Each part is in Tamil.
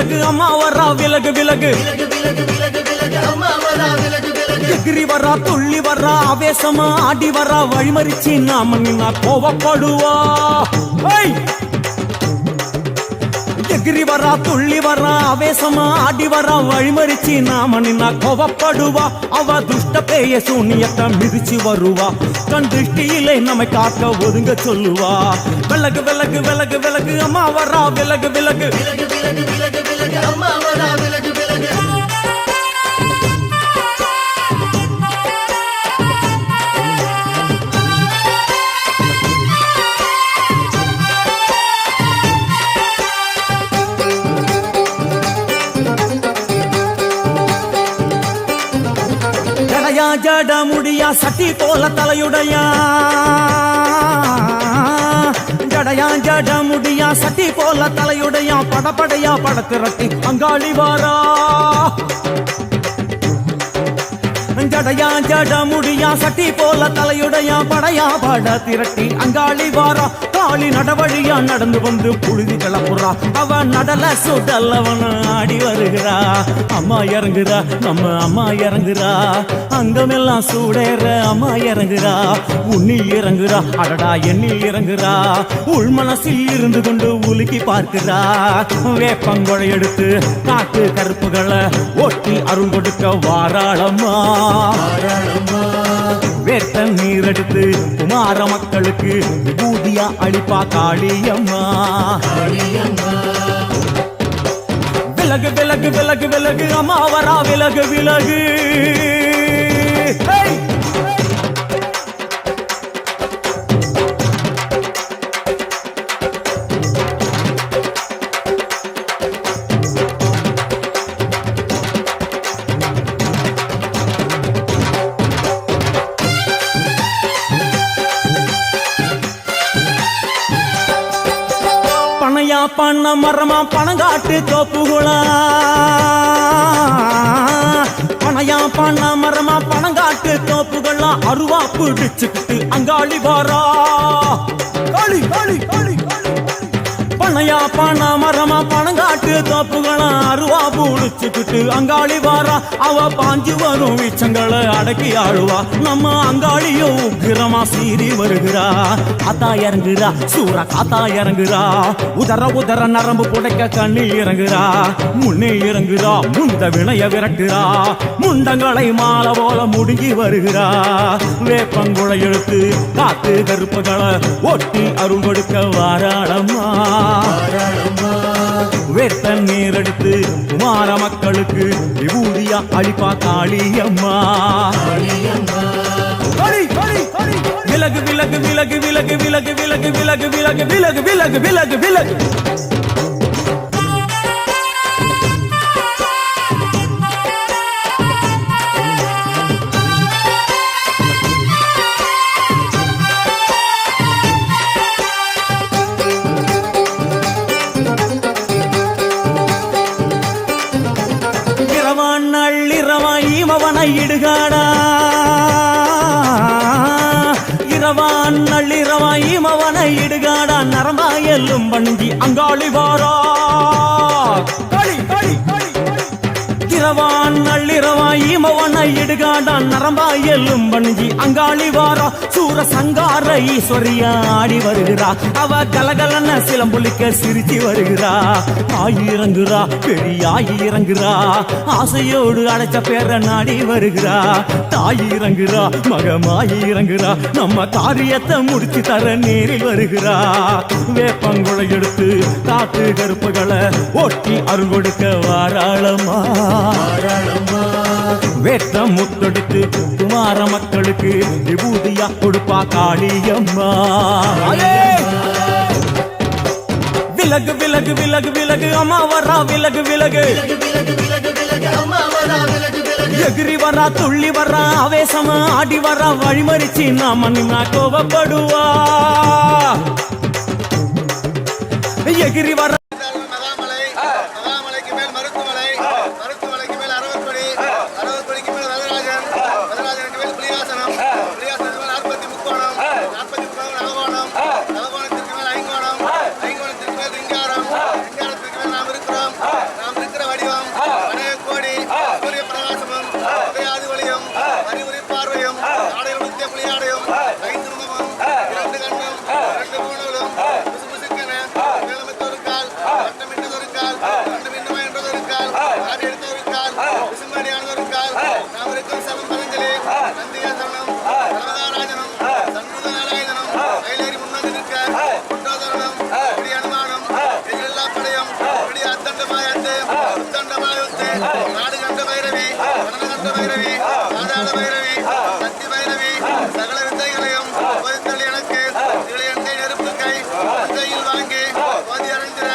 விலகு அம்மா வரா விலகு விலகு எகிரி வரா துள்ளி வரா ஆவேசமா ஆடி வரா வழிமறிச்சு நாம நின்னா கோவப்படுவா எகிரி வரா துள்ளி வரா ஆவேசமா ஆடி வரா வழிமறிச்சு நாம நின்னா கோவப்படுவா அவ துஷ்ட பேய சூனியத்தை மிதிச்சு வருவா கண் திருஷ்டியிலே நம்மை காக்க ஒதுங்க சொல்லுவா விலகு விலகு விலகு விலகு அம்மா வரா விலகு விலகு அம்மா வரா விலகு விலகு ஜட முடியா சட்டி போல தலையுடையா ஜடையா ஜட முடியா சட்டி போல தலையுடையா படப்படையா படத்திரட்டி அங்காளி வாரா ஜடையா ஜட முடியா சட்டி போல தலையுடையா படையா பட திரட்டி அங்காளி வாரா காளி நடவழியா நடந்து வந்து புழுதி கிளப்புறா அவ நடல சுடல்லவன ஆடி வருகிறா அம்மா இறங்குறா நம்ம அம்மா இறங்குறா அங்கமெல்லாம் சூடேற அம்மா இறங்குறா உன்னில் இறங்குறா அடடா எண்ணில் இறங்குறா உள் மனசில் இருந்து கொண்டு உலுக்கி பார்க்கிறா வேப்பங்கொழை எடுத்து காட்டு கருப்புகளை ஒட்டி அருள் கொடுக்க வாராளம்மா வேட்ட நீர் எடுத்து குமார மக்களுக்கு விபூதியா அளிப்பா காளியம்மா விலகு விலகு விலகு விலகு அம்மா வரா விலகு விலகு பனையா பண்ண மரமா பணங்காட்டு தோப்புகுளா பனையா பண்ண மரமா பணங்காட்டு தோப்புகளா அருவா பிடிச்சுக்கிட்டு அங்காளி வாரா காளி காளி காளி பனையா பண்ண மரமா பணங்காட்டு தோப்புகளா அருவா பிடிச்சுக்கிட்டு அங்காளி வாரா அவ பாஞ்சு வரும் வீச்சங்களை அடக்கி ஆழுவா நம்ம அங்காளியோ உக்கிரமா சீறி வருகிறா காத்தா இறங்குறா சூற காத்தா இறங்குறா உதர உதர நரம்பு புடைக்க கண்ணில் இறங்குறா முன்னே இறங்குறா முந்த வினைய விரட்டுறா முண்டங்களை மாலை போல முடுங்கி வருகிறா வேப்பங்குழை எடுத்து காத்து கருப்புகளை ஒட்டி அருள் கொடுக்க வாராளம்மா வேட்ட நீர் எடுத்து குமார மக்களுக்கு விபூதியா அளிப்பா காளியம்மா விலகு விலகு விலகு விலகு விலகு விலகு விலகு விலகு விலகு விலகு விலகு விலகு நள்ளிரவாயிமவனை இடுகாடா இரவான் நள்ளிரவாயிமவனை இடுகாடா நரம்பாயெல்லும் வண்டி அங்காளி வாரா இரவான் நள்ளிரவாயிமவனை இடுகாடா நரம்பாயெல்லும் வண்டி அங்காளி வாரா சூர சங்கார ஈஸ்வரியா ஆடி வருகிறா அவ கலகலன சிலம்புலிக்க சிரிச்சு வருகிறா ஆயிரங்குறா பெரியாயி இறங்குறா ஆசையோடு அழைச்ச பேர நாடி வருகிறா தாயிரங்குறா மகமாயி இறங்குறா நம்ம காரியத்தை முடிச்சு தர நேரில் வருகிறா வேப்பங்குழை எடுத்து காத்து கருப்புகளை ஒட்டி அருள் கொடுக்க வாராளம்மா வேட்ட முத்தொடுத்து குமார மக்களுக்கு விபூதியா கொடுப்பா காளியம்மா விலகு விலகு விலகு விலகு அம்மா வரா விலகு விலகு எகிரி வரா துள்ளி வரா ஆவேசமா ஆடி வரா வழிமறிச்சு நாம நின்னா கோவப்படுவா எகிரி வரா நாம் இருக்கிறோம். கால பைரவி சக்தி பைரவி சகல வித்தைகளையும் கோவிந்தல் எனக்கு இளையங்கை நெருப்பு கை கையில் வாங்கி கோதி அடைந்திர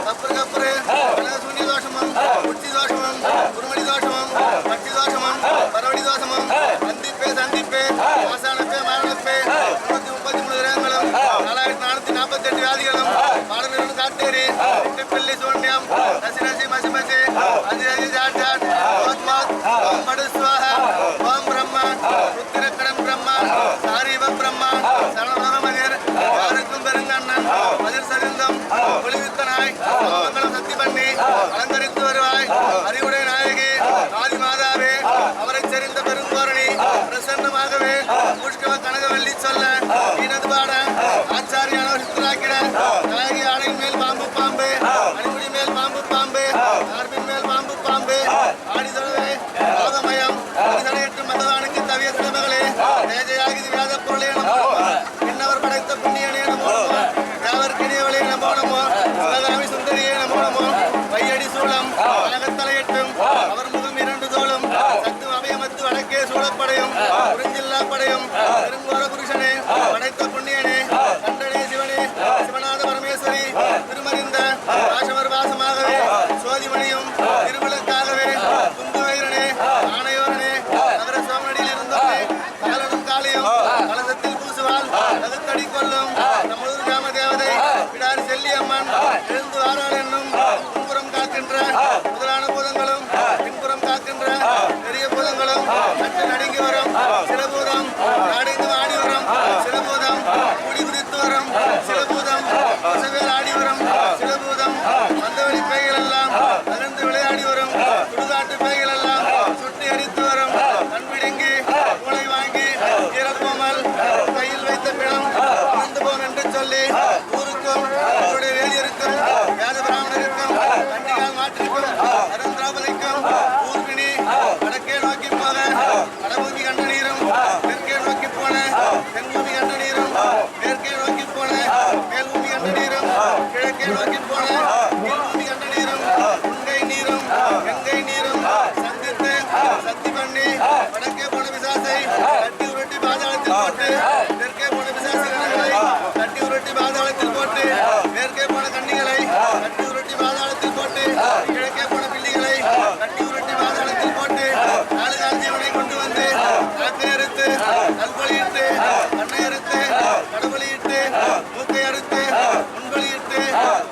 கப்புறு கப்புறு சூன்ய தோஷமும் உச்சி தோஷமும் குருமணி தோஷமும் பட்சி தோஷமும் பரவடி தோஷமும் சந்திப்பே சந்திப்பே ஆசானப்பே மாரணப்பே 333 கிரகங்களும் 4448 வியாதிகளும் பாடலும் காட்டேரி பிள்ளை சூன்யம் நசி நசி மசி மசி அதிரதி ஜாட் ஓம் மாத் ஓம் மடு ஸ்வாஹா ஓம் பிரம்மா ருத்திரக்கடம் பிரம்மா சாரீவ பிரம்மா சரணமகர் யாருக்கும் பெருங்கண்ணன் மதிர் சரிந்தம் ஒளிவித்தனாய் மங்களம் சக்தி பண்ணி அலங்கரித்து வருவாய் அறிவுடைய நாயகி ஆதி மாதாவே அவரை செறிந்த பெருங்கோரணி பிரசன்னமாகவே புஷ்கவ கனகவல்லி சொல்ல இனது பாட ஆச்சாரியான சித்தராக்கிட நாயகி ஆடையின் மேல் பாம்பு பாம்பு அடிமுடி மேல் பாம்பு பாம்பு ஆர்பின் மேல் பாம்பு பாம்பு ஆடி தொழுவே லோகமயம் அடிசடையிட்டு மதவானுக்கு தவிய சிலமகளே தேஜயாகி வியாத பொருளே நமோ பின்னவர் படைத்த புண்ணியனே நமோ யாவர் கிணியவளே நமோ நமோ சிவகாமி சுந்தரியே நமோ நமோ வையடி சூளம் அழகத்தலையிட்டும் அவர் முகம் 2 தோளும் சத்து அபயமத்து வடக்கே சூழப்படையும் குறிஞ்சில்லா படையும் பெருங்கோர புருஷனே படைத்த புண்ணியனே கண்டனே சிவனே சிவநாத பரமேஸ்வரி திருமறிந்த ராசவர் வாசமாகவே சோதிமணியும் திருவிளக்காகவே குந்துவைரனே ஆணையோரனே நகர சோமனடியில் இருந்தோனே காலனும் காளியும் கலசத்தில் பூசுவாள் தகுத்தடி கொள்ளும் நமது கிராம தேவதை பிடாரி செல்லியம்மன் எழுந்து வாராள் என்னும் முன்புறம் காக்கின்ற முதலான பூதங்களும் பின்புறம் காக்கின்ற பெரிய பூதங்களும் சற்று நடுங்கி வரும் சிலபூதம் நாடிந்து ஆடி வரும் சிலபூதம் கூடி குதித்து வரும் சிலபூதம் பசவேல் ஆடி வரும் சிலபூதம் மந்தவெளி பேய்கள் எல்லாம் நகர்ந்து விளையாடி வரும் சுடுகாட்டு பேய்கள் எல்லாம் சுட்டி அடித்து வரும் கண்பிடுங்கி மூளை வாங்கி இறப்போமல் கையில் வைத்த பிணம் இருந்து போம் என்று சொல்லி ஊருக்கும் அவருடைய வேலியருக்கும் வேத பிராமணருக்கும் கண்டிகால் மாற்றிற்கும் அருந்திராபதிக்கும் ஊர்வினி வடக்கே நோக்கி போக வடபூமி கண்ட நீரும் தெற்கே நோக்கி போன தென்பூமி கண்ட நீரும் மேற்கே நோக்கி போன மேல்பூமி கண்ட நீரும் கிழக்கே நோக்கி போன கீழ்பூமி கண்ட நீரும் உங்கை நீரும் கங்கை நீரும் சந்தித்து சக்தி பண்ணி வடக்கே போன பிசாசை கட்டி உருட்டி பாதாளத்தில் போட்டு தெற்கே போன பிசாசி கணங்களை கட்டி உருட்டி பாதாளத்தில் போட்டு மேற்கே போன கன்னிகளை கட்டி உருட்டி பாதாளத்தில் போட்டு கிழக்கே போன பிள்ளைகளை கட்டி உருட்டி பாதாளத்தில் போட்டு 4 கால் ஜீவனை கொண்டு வந்து நாக்கை அறுத்து கல்பொலியிட்டு கண்ணை அறுத்து கடவுளியிட்டு மூக்கை அறுத்து முன்பொலியிட்டு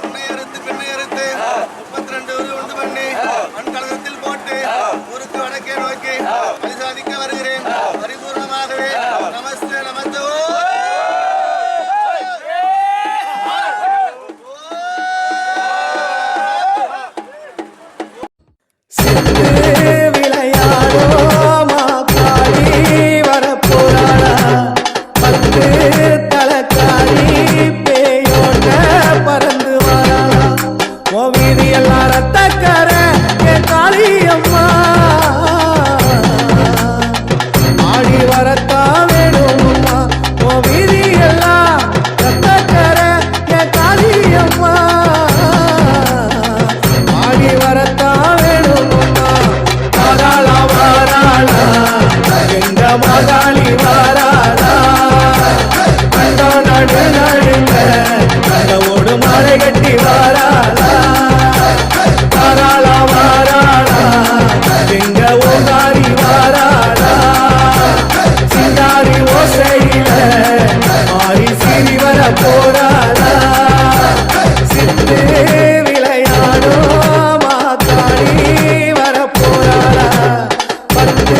உன்னை அறுத்து பெண்ணை அறுத்து 32 உண்டு பண்ணி மண் கலசத்தில் போட்டு ஊருக்கு வடக்கே நோக்கி பரிசாதிக்க வருகிறேன் பரிபூர்ணமாகவே நமஸ்தே நமஸ்தோ போராடா சித்து விளையாடோ மாக்காளி வர போராடா பத்து